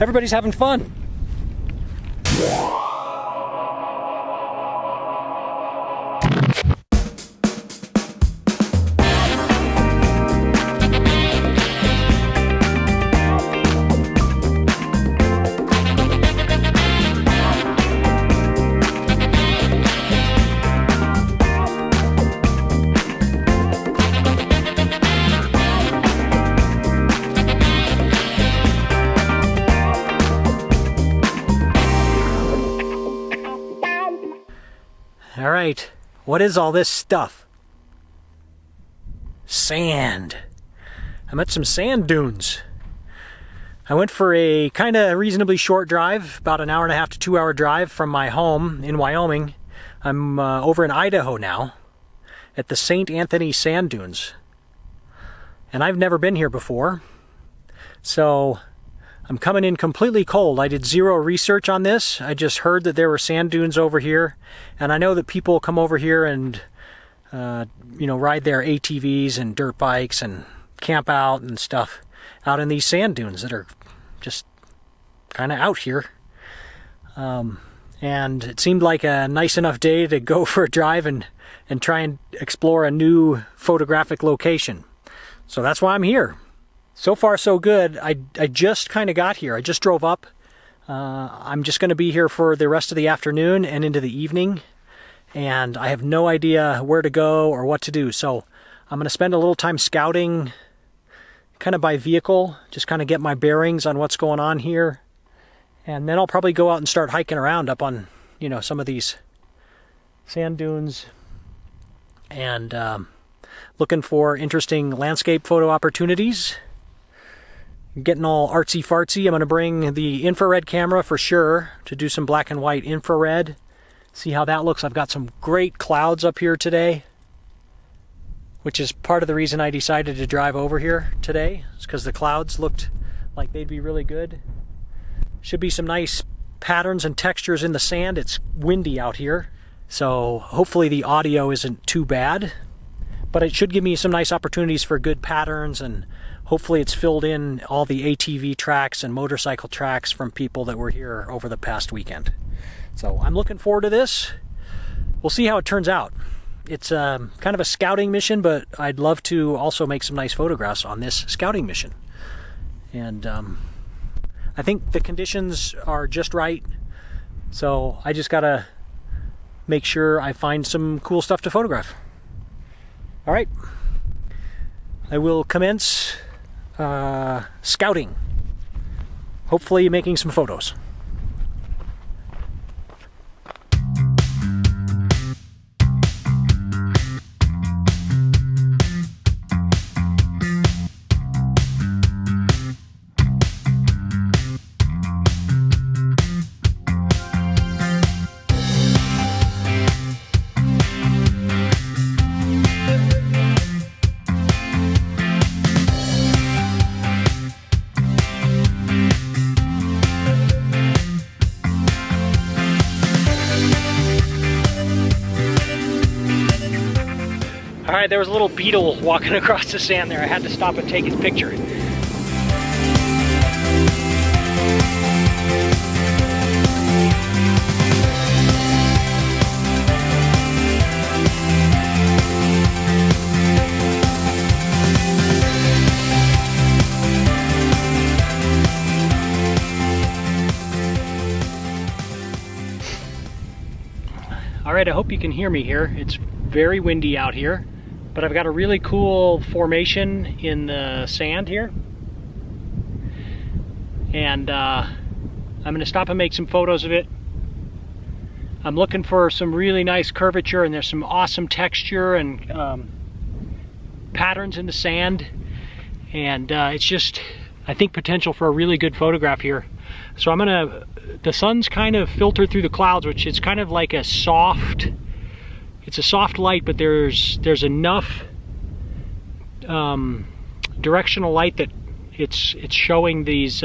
everybody's having fun. All right, what is all this stuff? Sand. I'm at some sand dunes. I went for a kind of reasonably short drive, about an hour and a half to 2 hour drive from my home in Wyoming. I'm over in Idaho now at the St. Anthony Sand Dunes. And I've never been here before. So I'm coming in completely cold. I did zero research on this. I just heard that there were sand dunes over here. And I know that people come over here and, ride their ATVs and dirt bikes and camp out and stuff out in these sand dunes that are just kind of out here. And it seemed like a nice enough day to go for a drive and try and explore a new photographic location. So that's why I'm here. So far so good. I just kind of got here. I just drove up. I'm just going to be here for the rest of the afternoon and into the evening. And I have no idea where to go or what to do. So I'm going to spend a little time scouting kind of by vehicle, just kind of get my bearings on what's going on here. And then I'll probably go out and start hiking around up on, some of these sand dunes and looking for interesting landscape photo opportunities. Getting all artsy fartsy. I'm going to bring the infrared camera for sure to do some black and white infrared. See how that looks. I've got some great clouds up here today, which is part of the reason I decided to drive over here today. It's because the clouds looked like they'd be really good. Should be some nice patterns and textures in the sand. It's windy out here, so hopefully the audio isn't too bad, but it should give me some nice opportunities for good patterns, and hopefully it's filled in all the ATV tracks and motorcycle tracks from people that were here over the past weekend. So I'm looking forward to this. We'll see how it turns out. It's kind of a scouting mission, but I'd love to also make some nice photographs on this scouting mission. And I think the conditions are just right. So I just gotta make sure I find some cool stuff to photograph. All right, I will commence scouting, hopefully making some photos. All right, there was a little beetle walking across the sand there. I had to stop and take his picture. All right, I hope you can hear me here. It's very windy out here, but I've got a really cool formation in the sand here. And I'm gonna stop and make some photos of it. I'm looking for some really nice curvature, and there's some awesome texture and patterns in the sand. And it's just, I think, potential for a really good photograph here. So I'm gonna, the sun's kind of filtered through the clouds, which is kind of like a soft, it's a soft light, but there's enough directional light that it's showing these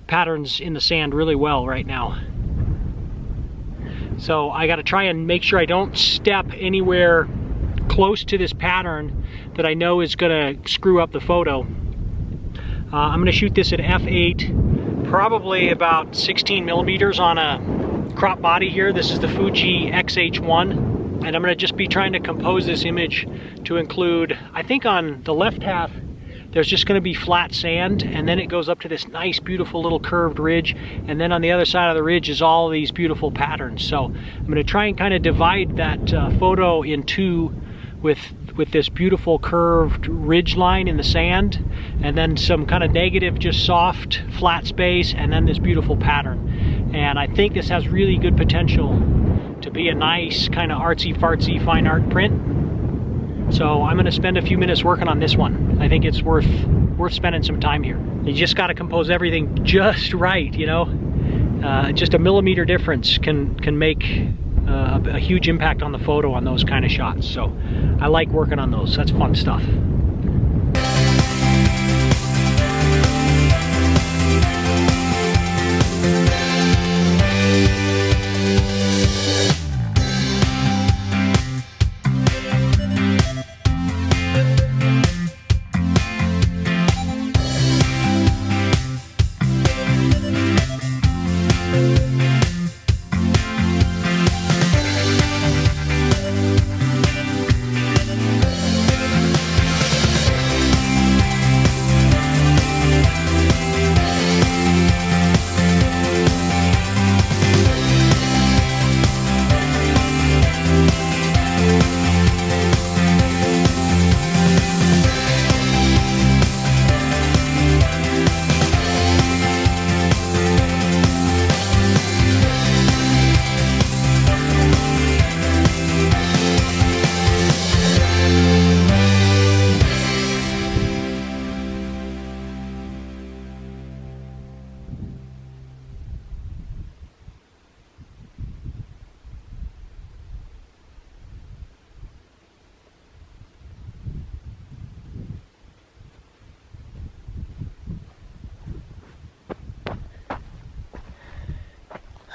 patterns in the sand really well right now. So I got to try and make sure I don't step anywhere close to this pattern that I know is going to screw up the photo. I'm going to shoot this at f8 probably about 16 millimeters on a crop body here. This is the Fuji X-H1, and I'm going to just be trying to compose this image to include, I think on the left half there's just going to be flat sand, and then it goes up to this nice beautiful little curved ridge, and then on the other side of the ridge is all these beautiful patterns. So I'm going to try and kind of divide that photo in two, with this beautiful curved ridge line in the sand, and then some kind of negative, just soft flat space, and then this beautiful pattern. And I think this has really good potential to be a nice kind of artsy-fartsy fine art print. So I'm going to spend a few minutes working on this one. I think it's worth spending some time here. You just got to compose everything just right, you know. Just a millimeter difference can make a huge impact on the photo on those kind of shots. So I like working on those. That's fun stuff.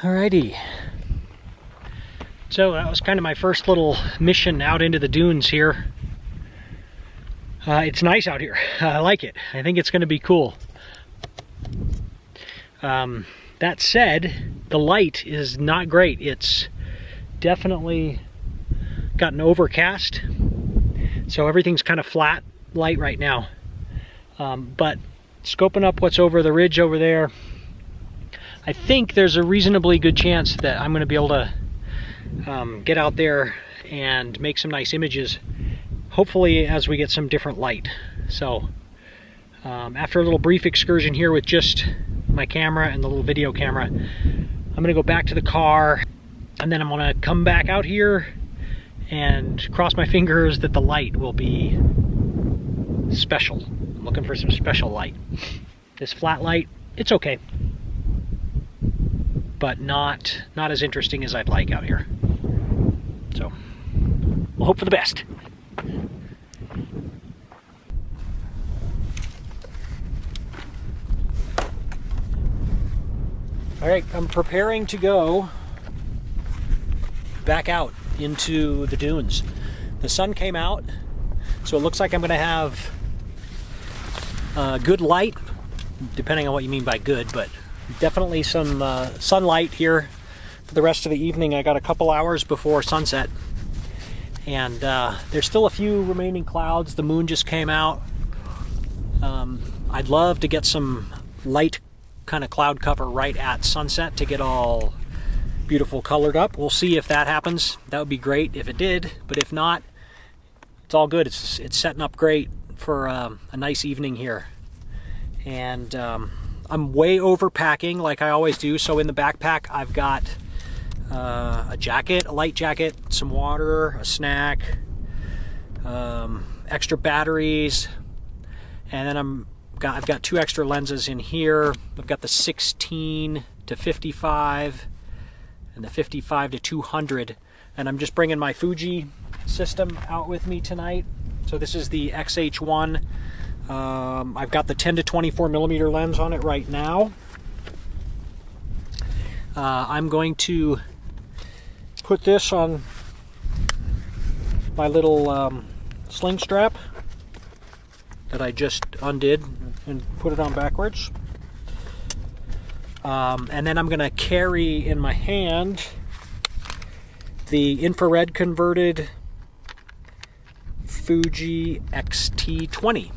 Alrighty, so that was kind of my first little mission out into the dunes here. It's nice out here. I like it. I think it's going to be cool. That said, the light is not great. It's definitely gotten overcast, so everything's kind of flat light right now. But scoping up what's over the ridge over there, I think there's a reasonably good chance that I'm going to be able to get out there and make some nice images, hopefully as we get some different light. So after a little brief excursion here with just my camera and the little video camera, I'm going to go back to the car, and then I'm going to come back out here and cross my fingers that the light will be special. I'm looking for some special light. This flat light, it's okay, but not as interesting as I'd like out here. So we'll hope for the best. All right, I'm preparing to go back out into the dunes. The sun came out, so it looks like I'm gonna have good light, depending on what you mean by good, but definitely some sunlight here for the rest of the evening. I got a couple hours before sunset, and there's still a few remaining clouds. The moon just came out. I'd love to get some light kind of cloud cover right at sunset to get all beautiful colored up. We'll see if that happens. That would be great if it did, but if not, it's all good. It's setting up great for a nice evening here. And I'm way overpacking like I always do, so in the backpack I've got a jacket, a light jacket, some water, a snack, extra batteries, and then I've got 2 extra lenses in here. I've got the 16 to 55 and the 55 to 200, and I'm just bringing my Fuji system out with me tonight. So this is the X-H1. I've got the 10 to 24 millimeter lens on it right now. I'm going to put this on my little sling strap that I just undid and put it on backwards. And then I'm going to carry in my hand the infrared converted Fuji X-H1,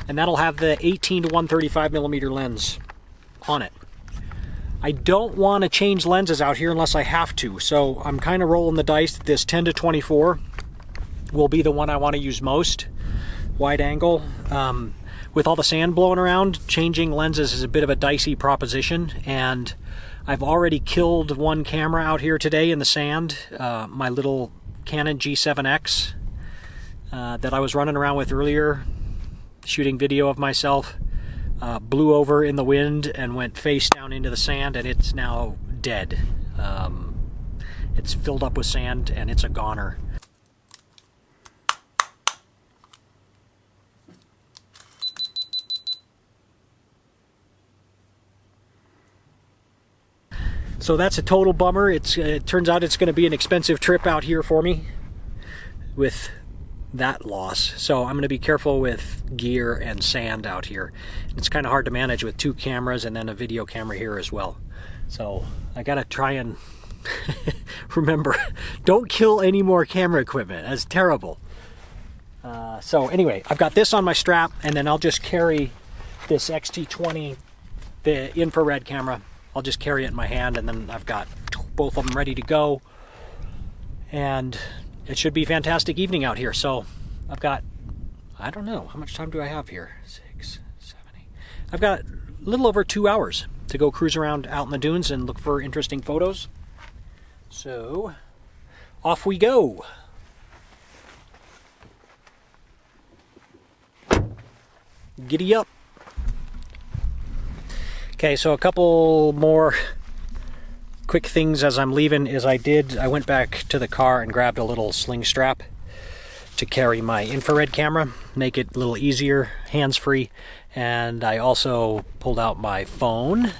and that'll have the 18 to 135 millimeter lens on it. I don't want to change lenses out here unless I have to, so I'm kind of rolling the dice that this 10 to 24 will be the one I want to use most, wide angle. With all the sand blowing around, changing lenses is a bit of a dicey proposition, and I've already killed one camera out here today in the sand, my little Canon G7X that I was running around with earlier, shooting video of myself. Blew over in the wind and went face down into the sand, and it's now dead. It's filled up with sand and it's a goner. So that's a total bummer. It turns out it's going to be an expensive trip out here for me with that loss. So I'm going to be careful with gear and sand out here. It's kind of hard to manage with two cameras and then a video camera here as well. So I got to try and remember, don't kill any more camera equipment. That's terrible. So anyway, I've got this on my strap, and then I'll just carry this X-H1, the infrared camera. I'll just carry it in my hand, and then I've got both of them ready to go. And it should be a fantastic evening out here. So I've got, I don't know, how much time do I have here? 6, 7, 8. I've got a little over 2 hours to go cruise around out in the dunes and look for interesting photos. So off we go. Giddy up. Okay, so a couple more quick things as I'm leaving is I went back to the car and grabbed a little sling strap to carry my infrared camera, make it a little easier, hands-free, and I also pulled out my phone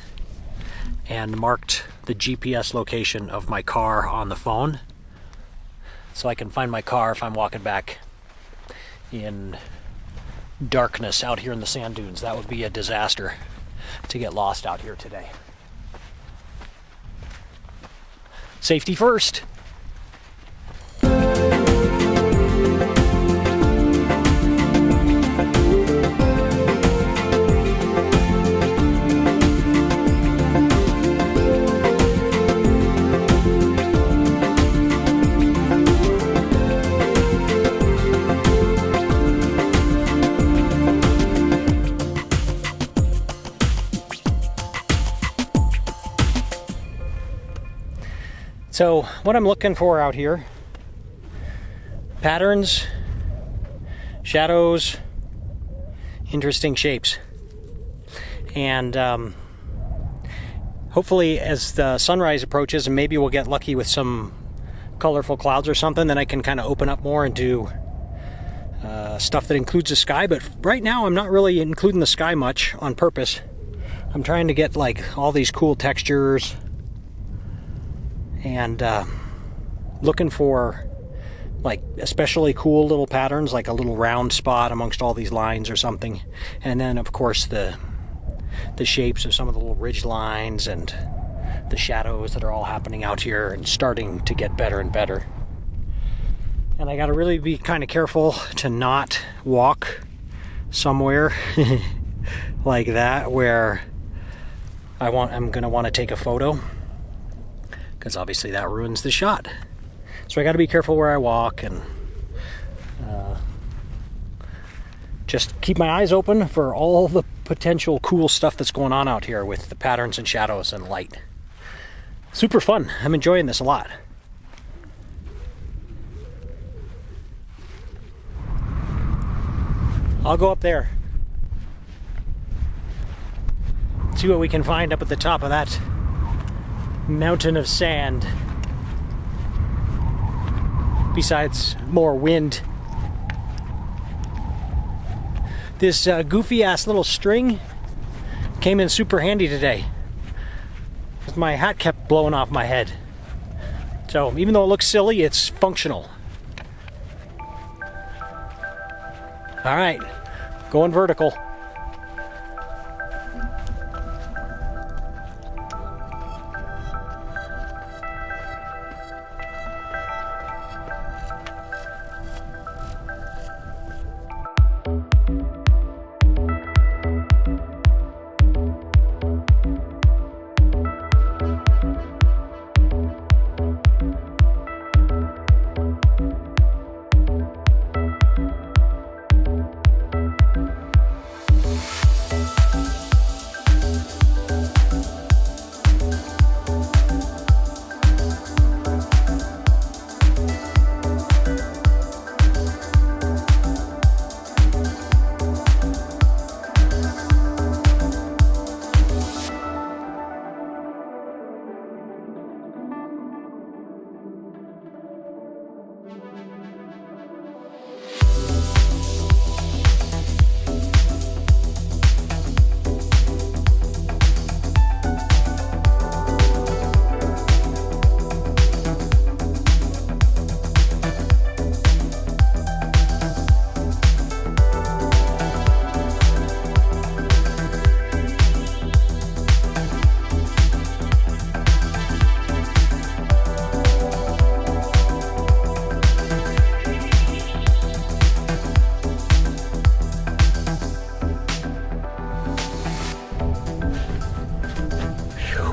and marked the GPS location of my car on the phone so I can find my car if I'm walking back in darkness out here in the sand dunes. That would be a disaster to get lost out here today. Safety first. So what I'm looking for out here, patterns, shadows, interesting shapes. And hopefully as the sunrise approaches, and maybe we'll get lucky with some colorful clouds or something, then I can kind of open up more and do stuff that includes the sky. But right now I'm not really including the sky much on purpose. I'm trying to get like all these cool textures and looking for like especially cool little patterns, like a little round spot amongst all these lines or something. And then of course the shapes of some of the little ridge lines and the shadows that are all happening out here and starting to get better and better. And I got to really be kind of careful to not walk somewhere like that where I'm going to want to take a photo, because obviously that ruins the shot. So I got to be careful where I walk and just keep my eyes open for all the potential cool stuff that's going on out here with the patterns and shadows and light. Super fun. I'm enjoying this a lot. I'll go up there, see what we can find up at the top of that mountain of sand, besides more wind. This goofy ass little string came in super handy today, because my hat kept blowing off my head. So even though it looks silly, it's functional. All right, going vertical.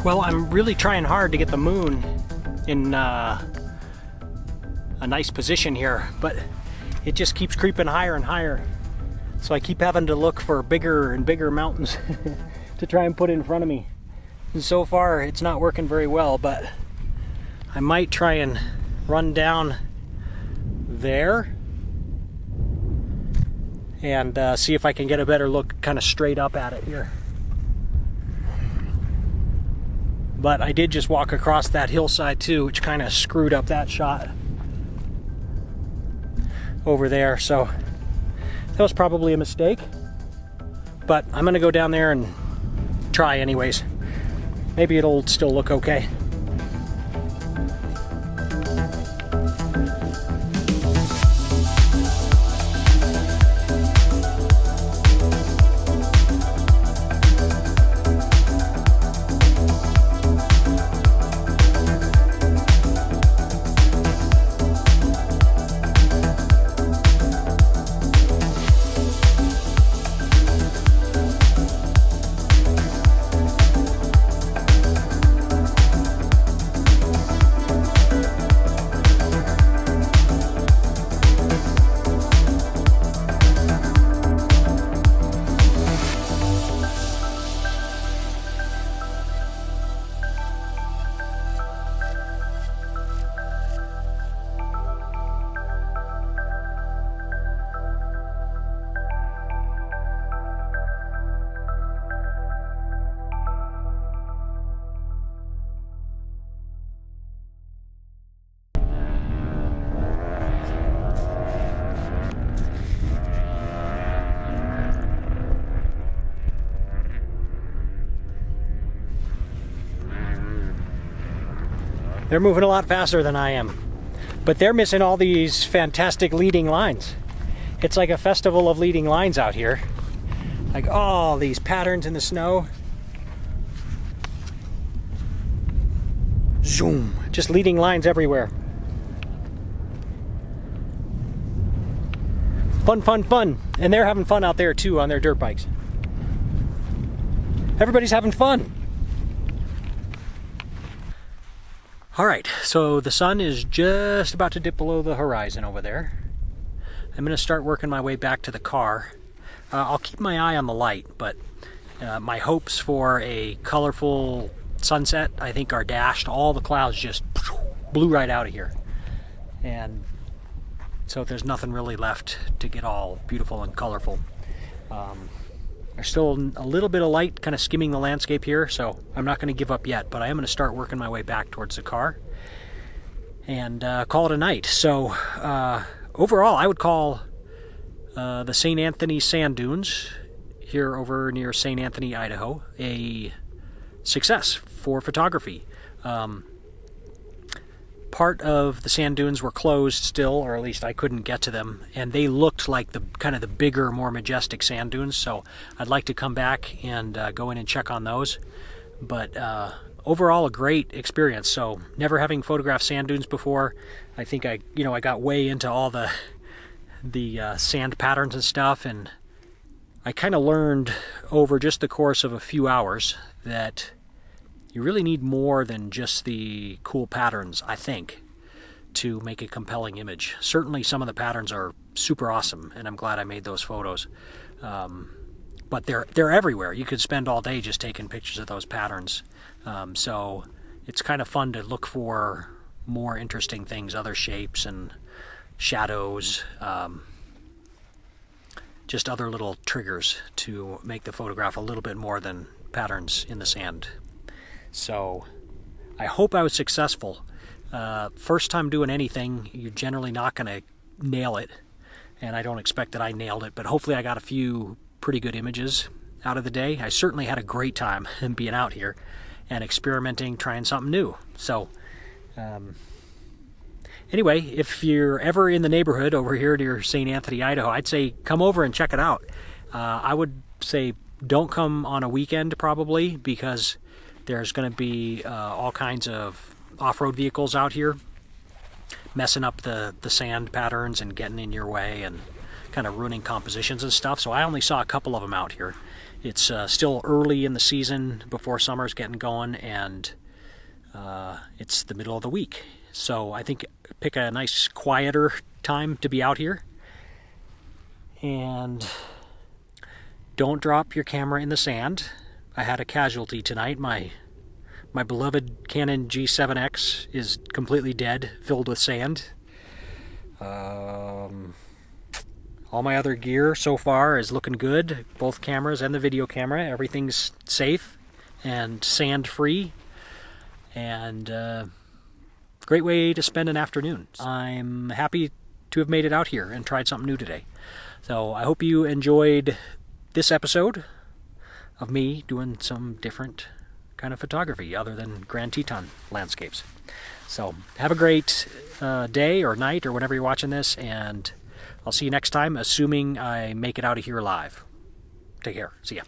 Well, I'm really trying hard to get the moon in a nice position here, but it just keeps creeping higher and higher. So I keep having to look for bigger and bigger mountains to try and put in front of me. And so far it's not working very well, but I might try and run down there and see if I can get a better look kind of straight up at it here. But I did just walk across that hillside too, which kind of screwed up that shot over there. So that was probably a mistake, but I'm gonna go down there and try anyways. Maybe it'll still look okay. They're moving a lot faster than I am, but they're missing all these fantastic leading lines. It's like a festival of leading lines out here. Like all these patterns in the snow. Zoom, just leading lines everywhere. Fun, fun, fun. And they're having fun out there too on their dirt bikes. Everybody's having fun. All right, so the sun is just about to dip below the horizon over there. I'm gonna start working my way back to the car. I'll keep my eye on the light, but my hopes for a colorful sunset, I think, are dashed. All the clouds just blew right out of here. And so there's nothing really left to get all beautiful and colorful. There's still a little bit of light kind of skimming the landscape here, so I'm not going to give up yet, but I am going to start working my way back towards the car and call it a night. So overall, I would call the St. Anthony Sand Dunes here over near St. Anthony, Idaho, a success for photography. Part of the sand dunes were closed still, or at least I couldn't get to them, and they looked like the kind of the bigger, more majestic sand dunes, so I'd like to come back and go in and check on those. But overall, a great experience. So never having photographed sand dunes before, I think I got way into all the sand patterns and stuff, and I kind of learned over just the course of a few hours that you really need more than just the cool patterns, I think, to make a compelling image. Certainly some of the patterns are super awesome, and I'm glad I made those photos. But they're everywhere. You could spend all day just taking pictures of those patterns. So it's kind of fun to look for more interesting things, other shapes and shadows, just other little triggers to make the photograph a little bit more than patterns in the sand. So I hope I was successful. First time doing anything, you're generally not going to nail it, and I don't expect that I nailed it, but hopefully I got a few pretty good images out of the day. I certainly had a great time being out here and experimenting, trying something new. So anyway, if you're ever in the neighborhood over here near St. Anthony, Idaho, I'd say come over and check it out. I would say don't come on a weekend probably, because there's going to be all kinds of off-road vehicles out here messing up the sand patterns and getting in your way and kind of ruining compositions and stuff. So I only saw a couple of them out here, It's still early in the season before summer's getting going, and it's the middle of the week. So I think pick a nice quieter time to be out here. And don't drop your camera in the sand. I had a casualty tonight. My beloved Canon G7X is completely dead, filled with sand. All my other gear so far is looking good. Both cameras and the video camera. Everything's safe and sand free. And great way to spend an afternoon. I'm happy to have made it out here and tried something new today. So I hope you enjoyed this episode of me doing some different kind of photography other than Grand Teton landscapes. So have a great day or night or whenever you're watching this, and I'll see you next time, assuming I make it out of here alive. Take care. See ya.